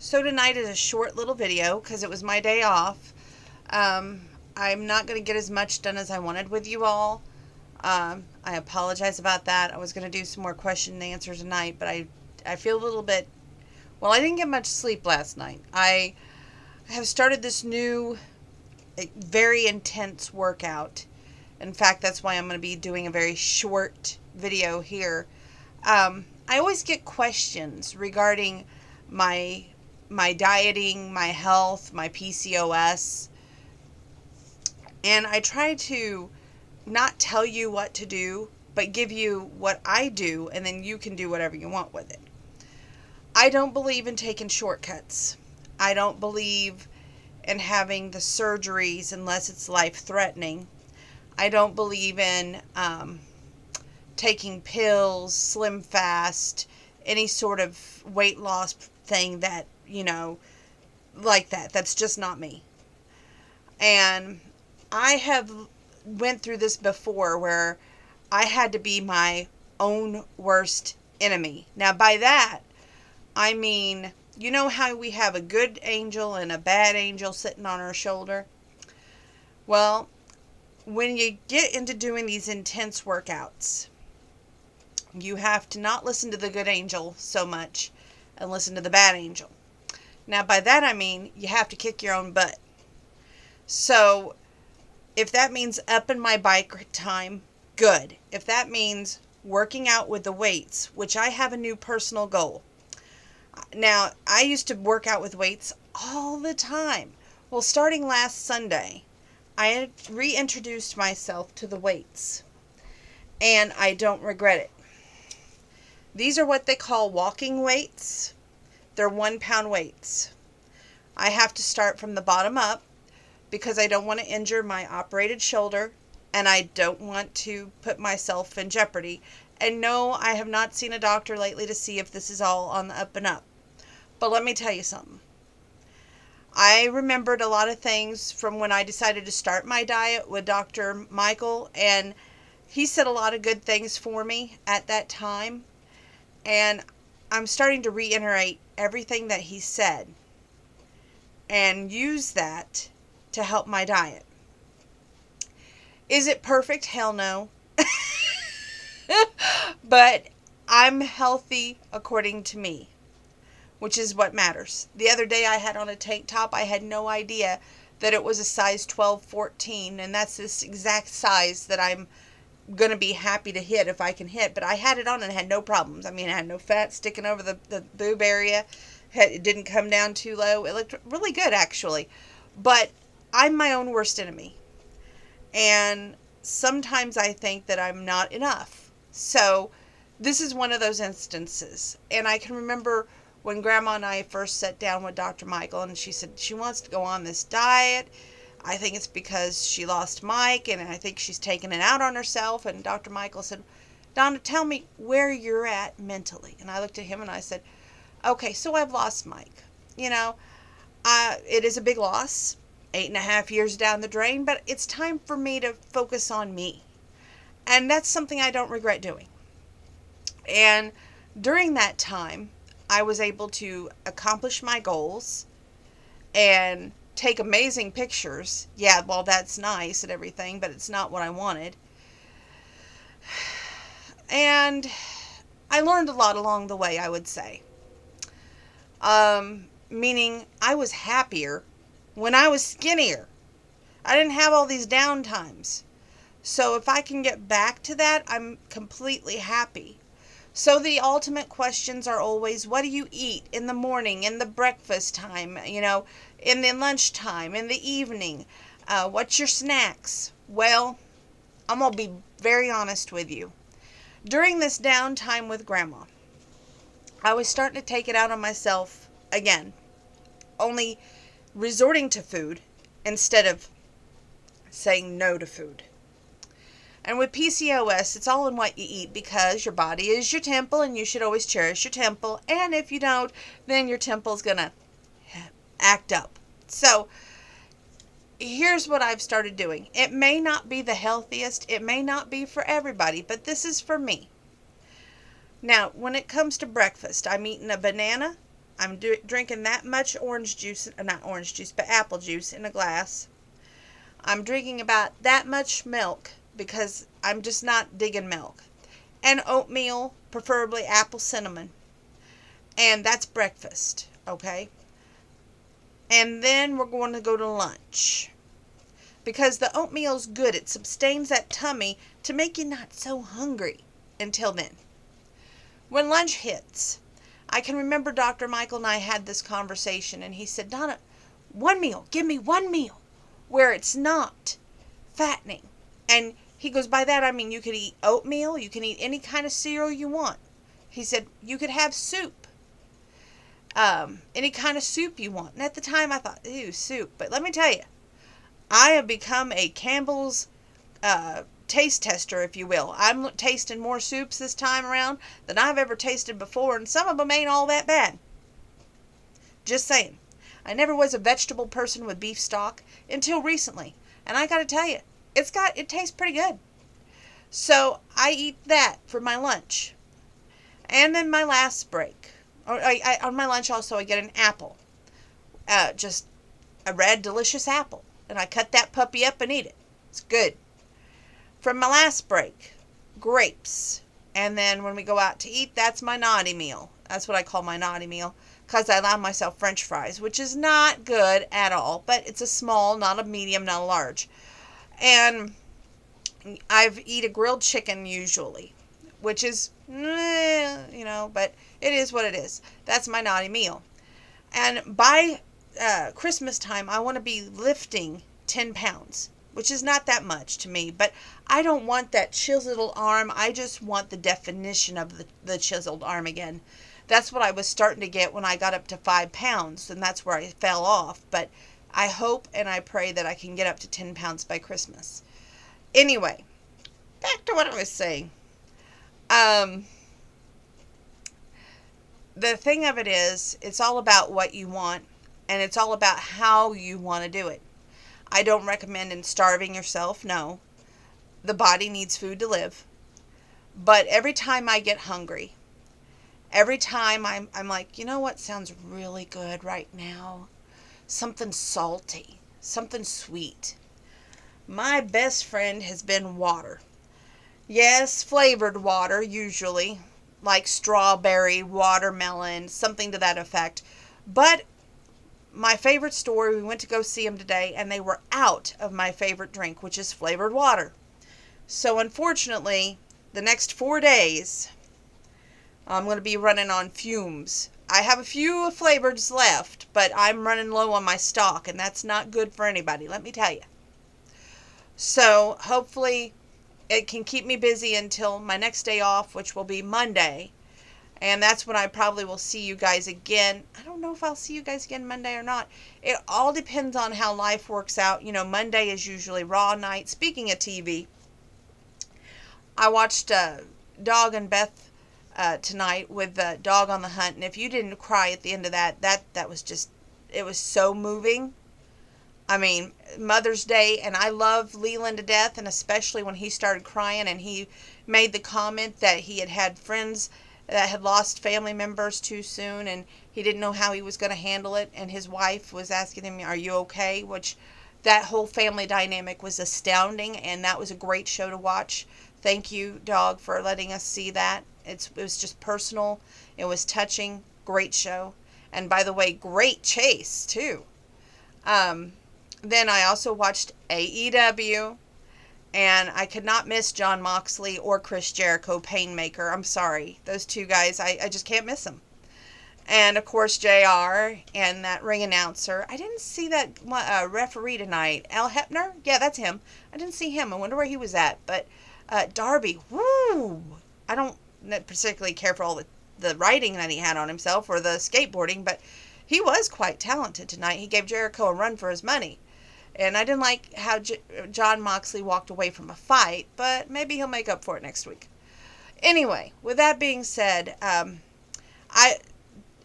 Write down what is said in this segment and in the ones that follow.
So tonight is a short little video because it was my day off. I'm not going to get as much done as I wanted with you all. I apologize about that. I was going to do some more question and answers tonight, but I feel a little bit... Well, I didn't get much sleep last night. I have started this new, very intense workout. In fact, that's why I'm going to be doing a very short video here. I always get questions regarding my dieting, my health, my PCOS, and I try to not tell you what to do, but give you what I do, and then you can do whatever you want with it. I don't believe in taking shortcuts. I don't believe in having the surgeries unless it's life-threatening. I don't believe in taking pills, Slim Fast, any sort of weight loss thing that, like that. That's just not me. And I have went through this before where I had to be my own worst enemy. Now, by that, I mean, you know how we have a good angel and a bad angel sitting on our shoulder? Well, when you get into doing these intense workouts, you have to not listen to the good angel so much and listen to the bad angel. Now, by that I mean you have to kick your own butt. So, if that means upping my bike time, good. If that means working out with the weights, which I have a new personal goal. Now, I used to work out with weights all the time. Well, starting last Sunday, I reintroduced myself to the weights, and I don't regret it. These are what they call walking weights. They're 1 pound weights. I have to start from the bottom up because I don't want to injure my operated shoulder, and I don't want to put myself in jeopardy. And no, I have not seen a doctor lately to see if this is all on the up and up. But let me tell you something. I remembered a lot of things from when I decided to start my diet with Dr. Michael, and he said a lot of good things for me at that time. And I'm starting to reiterate everything that he said and use that to help my diet. Is it perfect? Hell no. But I'm healthy according to me, which is what matters. The other day I had on a tank top. I had no idea that it was a size 12, 14, and that's this exact size that I'm going to be happy to hit if I can hit. But I had it on and had no problems. I mean, I had no fat sticking over the boob area. It didn't come down too low. It looked really good, actually. But I'm my own worst enemy. And sometimes I think that I'm not enough. So this is one of those instances. And I can remember when Grandma and I first sat down with Dr. Michael, and she said she wants to go on this diet. I think it's because she lost Mike, and I think she's taken it out on herself. And Dr. Michael said, Donna, tell me where you're at mentally. And I looked at him and I said, okay, so I've lost Mike. It is a big loss, 8.5 years down the drain, but it's time for me to focus on me. And that's something I don't regret doing. And during that time, I was able to accomplish my goals and take amazing pictures. Yeah, well, that's nice and everything, but it's not what I wanted. And I learned a lot along the way, I would say. Meaning I was happier when I was skinnier. I didn't have all these down times. So if I can get back to that, I'm completely happy. So the ultimate questions are always, what do you eat in the morning, in the breakfast time, in the lunchtime, in the evening? What's your snacks? Well, I'm going to be very honest with you. During this downtime with Grandma, I was starting to take it out on myself again, only resorting to food instead of saying no to food. And with PCOS, it's all in what you eat, because your body is your temple and you should always cherish your temple. And if you don't, then your temple's going to act up. So here's what I've started doing. It may not be the healthiest. It may not be for everybody, but this is for me. Now, when it comes to breakfast, I'm eating a banana, I'm drinking that much orange juice, not orange juice, but apple juice in a glass. I'm drinking about that much milk because I'm just not digging milk. And oatmeal, preferably apple cinnamon. And that's breakfast, okay? And then we're going to go to lunch. Because the oatmeal's good. It sustains that tummy to make you not so hungry until then. When lunch hits, I can remember Dr. Michael and I had this conversation, and he said, Donna, one meal, give me one meal where it's not fattening. And he goes, by that I mean you could eat oatmeal, you can eat any kind of cereal you want. He said, you could have soup. Any kind of soup you want. And at the time I thought, ew, soup. But let me tell you, I have become a Campbell's taste tester, if you will. I'm tasting more soups this time around than I've ever tasted before, and some of them ain't all that bad. Just saying. I never was a vegetable person with beef stock until recently, and I gotta tell you, it tastes pretty good. So I eat that for my lunch, and then my last break. On my lunch also I get an apple, just a red delicious apple, and I cut that puppy up and eat it. It's good. From my last break, grapes. And then when we go out to eat, that's my naughty meal. That's what I call my naughty meal, because I allow myself French fries, which is not good at all, but it's a small, not a medium, not a large. And I've eat a grilled chicken usually, which is, but it is what it is. That's my naughty meal. And by Christmas time, I want to be lifting 10 pounds. Which is not that much to me, but I don't want that chiseled arm. I just want the definition of the chiseled arm again. That's what I was starting to get when I got up to 5 pounds, and that's where I fell off. But I hope and I pray that I can get up to 10 pounds by Christmas. Anyway, back to what I was saying. The thing of it is, it's all about what you want, and it's all about how you want to do it. I don't recommend starving yourself, no. The body needs food to live. But every time I get hungry, every time I'm like, you know what sounds really good right now? Something salty, something sweet. My best friend has been water. Yes, flavored water usually, like strawberry, watermelon, something to that effect. But my favorite store, we went to go see them today, and they were out of my favorite drink, which is flavored water. So unfortunately, the next 4 days, I'm going to be running on fumes. I have a few flavors left, but I'm running low on my stock, and that's not good for anybody, let me tell you. So hopefully it can keep me busy until my next day off, which will be Monday. And that's when I probably will see you guys again. I don't know if I'll see you guys again Monday or not. It all depends on how life works out. You know, Monday is usually Raw night. Speaking of TV, I watched Dog and Beth tonight with Dog on the Hunt. And if you didn't cry at the end of that was just, it was so moving. I mean, Mother's Day, and I love Leland to death, and especially when he started crying and he made the comment that he had friends that had lost family members too soon, and he didn't know how he was going to handle it, and his wife was asking him, are you okay? Which, that whole family dynamic was astounding, and that was a great show to watch. Thank you, Dog, for letting us see that. It was just personal. It was touching. Great show. And by the way, great chase, too. Then I also watched AEW. And I could not miss Jon Moxley or Chris Jericho, Painmaker. I'm sorry. Those two guys, I just can't miss them. And, of course, JR and that ring announcer. I didn't see that referee tonight. Al Hebner? Yeah, that's him. I didn't see him. I wonder where he was at. But Darby, woo! I don't particularly care for all the writing that he had on himself or the skateboarding, but he was quite talented tonight. He gave Jericho a run for his money. And I didn't like how Jon Moxley walked away from a fight, but maybe he'll make up for it next week. Anyway, with that being said,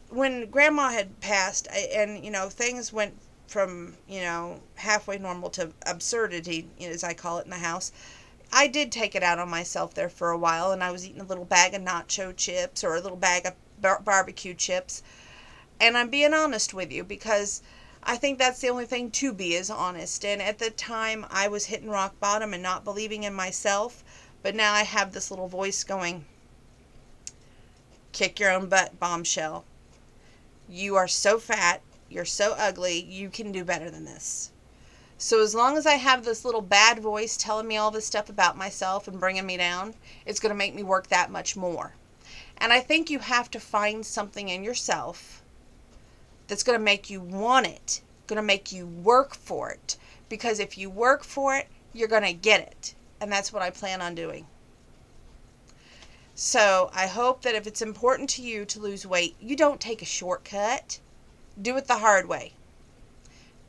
when Grandma had passed, and things went from halfway normal to absurdity, as I call it in the house, I did take it out on myself there for a while, and I was eating a little bag of nacho chips or a little bag of barbecue chips. And I'm being honest with you because I think that's the only thing to be, is honest. And at the time, I was hitting rock bottom and not believing in myself. But now I have this little voice going, kick your own butt, Bombshell. You are so fat. You're so ugly. You can do better than this. So as long as I have this little bad voice telling me all this stuff about myself and bringing me down, it's going to make me work that much more. And I think you have to find something in yourself that's going to make you want it, going to make you work for it. Because if you work for it, you're going to get it. And that's what I plan on doing. So I hope that if it's important to you to lose weight, you don't take a shortcut. Do it the hard way.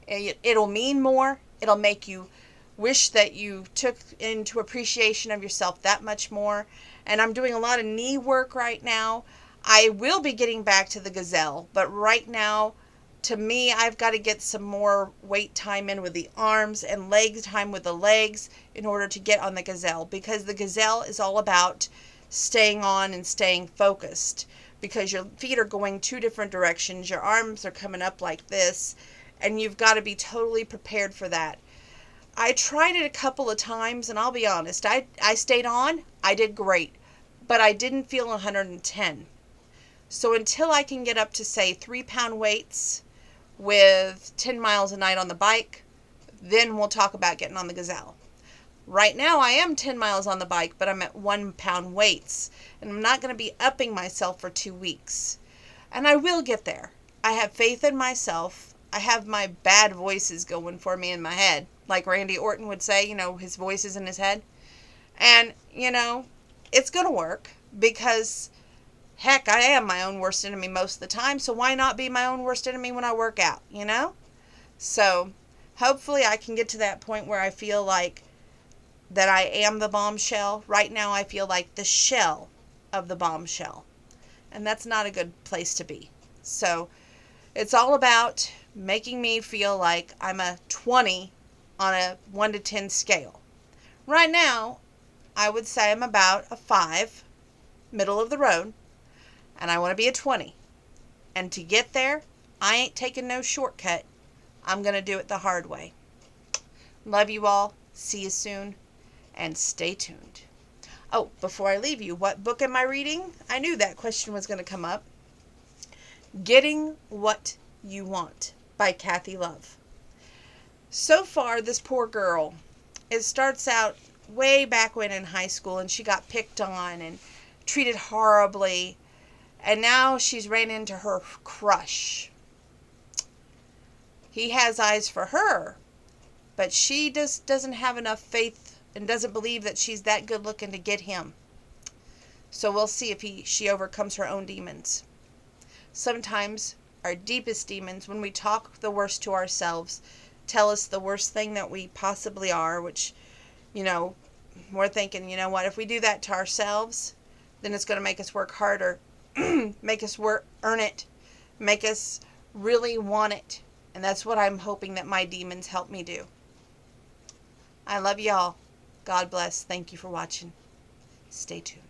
It'll mean more. It'll make you wish that you took into appreciation of yourself that much more. And I'm doing a lot of knee work right now. I will be getting back to the Gazelle, but right now, to me, I've got to get some more weight time in with the arms and leg time with the legs in order to get on the Gazelle, because the Gazelle is all about staying on and staying focused, because your feet are going two different directions, your arms are coming up like this, and you've got to be totally prepared for that. I tried it a couple of times, and I'll be honest, I stayed on, I did great, but I didn't feel 110. So until I can get up to, say, 3-pound weights with 10 miles a night on the bike, then we'll talk about getting on the Gazelle. Right now I am 10 miles on the bike, but I'm at 1-pound weights, and I'm not going to be upping myself for 2 weeks. And I will get there. I have faith in myself. I have my bad voices going for me in my head, like Randy Orton would say, his voices in his head. And, it's going to work, because heck, I am my own worst enemy most of the time, so why not be my own worst enemy when I work out, So, hopefully I can get to that point where I feel like that I am the bombshell. Right now I feel like the shell of the bombshell. And that's not a good place to be. So, it's all about making me feel like I'm a 20 on a 1 to 10 scale. Right now, I would say I'm about a 5, middle of the road. And I want to be a 20. And to get there, I ain't taking no shortcut. I'm going to do it the hard way. Love you all. See you soon. And stay tuned. Oh, before I leave you, what book am I reading? I knew that question was going to come up. Getting What You Want by Kathy Love. So far, this poor girl, it starts out way back when in high school, and she got picked on and treated horribly. And now she's ran into her crush. He has eyes for her, but she doesn't have enough faith and doesn't believe that she's that good looking to get him. So we'll see if she overcomes her own demons. Sometimes our deepest demons, when we talk the worst to ourselves, tell us the worst thing that we possibly are, which, we're thinking, what, if we do that to ourselves, then it's going to make us work harder. Make us earn it, make us really want it. And that's what I'm hoping that my demons help me do. I love y'all. God bless. Thank you for watching. Stay tuned.